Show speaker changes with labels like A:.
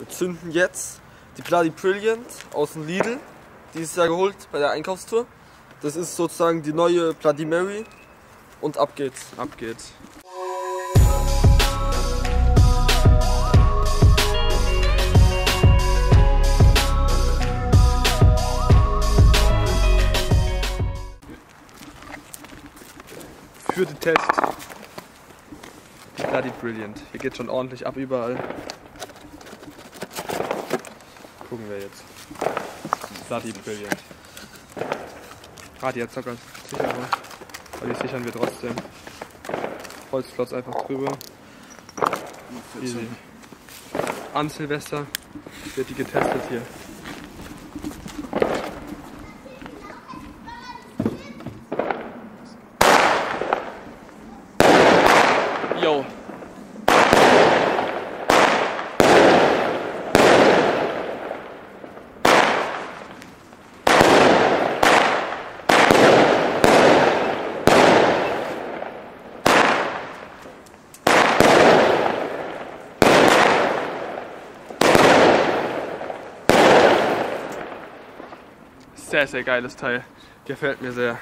A: Wir zünden jetzt die Bloody Brilliant aus dem Lidl, dieses Jahr geholt bei der Einkaufstour. Das ist sozusagen die neue Bloody Mary und ab geht's.
B: Ab geht's. Für den Test. Die Bloody Brilliant. Hier geht schon ordentlich ab überall. Gucken wir jetzt. Bloody Brilliant. Die hat Zucker Sicherung. Aber die sichern wir trotzdem. Holzklotz einfach drüber. Easy. An Silvester wird die getestet hier. Yo. Sehr, sehr geiles Teil. Gefällt mir sehr.